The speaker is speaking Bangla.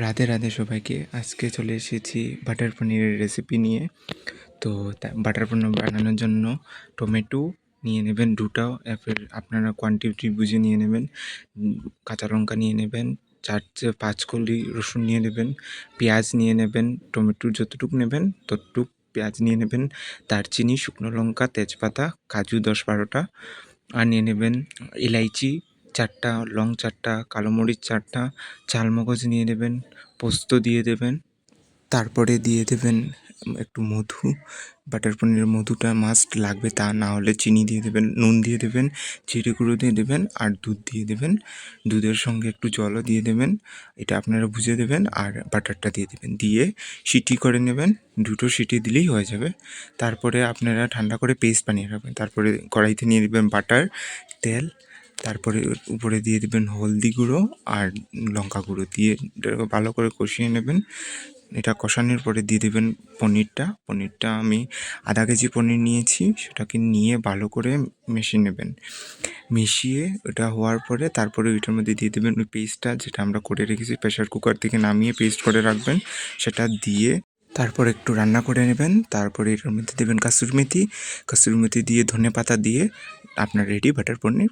রাধে রাধে সবাইকে। আজকে চলে এসেছি বাটার পনিরের রেসিপি নিয়ে। তো বাটার পনির বানানোর জন্য টমেটো নিয়ে নেবেন দুটো, এরপর আপনারা কোয়ান্টিটি বুঝে নিয়ে নেবেন। কাঁচা লঙ্কা নিয়ে নেবেন, 4-5 কলি রসুন নিয়ে নেবেন, পেঁয়াজ নিয়ে নেবেন, টমেটো যতটুকু নেবেন ততটুক পেঁয়াজ নিয়ে নেবেন, দারচিনি, শুকনো লঙ্কা, তেজপাতা, কাজু 10-12টা, আর নিয়ে নেবেন ইলাইচি 4টা, লং 4টা, কালো মরিচ 4টা, চালমগজ নিয়ে নেবেন, পোস্ত দিয়ে দেবেন, তারপরে দিয়ে দেবেন একটু মধু। বাটার পনিরের মধুটা মাস্ট লাগবে, তা না হলে চিনি দিয়ে দেবেন, নুন দিয়ে দেবেন, জিরে গুঁড়ো দিয়ে দেবেন, আর দুধ দিয়ে দেবেন। দুধের সঙ্গে একটু জলও দিয়ে দেবেন, এটা আপনারা বুঝে দেবেন। আর বাটারটা দিয়ে দেবেন, দিয়ে সিটি করে নেবেন। দুটো সিটি দিলেই হয়ে যাবে। তারপরে আপনারা ঠান্ডা করে পেস্ট বানিয়ে রাখবেন। তারপরে কড়াইতে নিয়ে নেবেন বাটার, তেল, তারপরে উপরে দিয়ে দেবেন হলদি গুঁড়ো আর লঙ্কা গুঁড়ো দিয়ে ভালো করে কষিয়ে নেবেন। এটা কষানোর পরে দিয়ে দেবেন পনিরটা আমি আধা কেজি পনির নিয়েছি, সেটাকে নিয়ে ভালো করে মিশিয়ে নেবেন। মিশিয়ে ওটা হওয়ার পরে তারপরে ওইটার মধ্যে দিয়ে দেবেন ওই পেস্টটা, যেটা আমরা করে রেখেছি, প্রেশার কুকার থেকে নামিয়ে পেস্ট করে রাখবেন। সেটা দিয়ে তারপর একটু রান্না করে নেবেন। তারপরে এটার মধ্যে দেবেন কাসুরি মেথি দিয়ে ধনেপাতা দিয়ে আপনার রেডি বাটার পনির।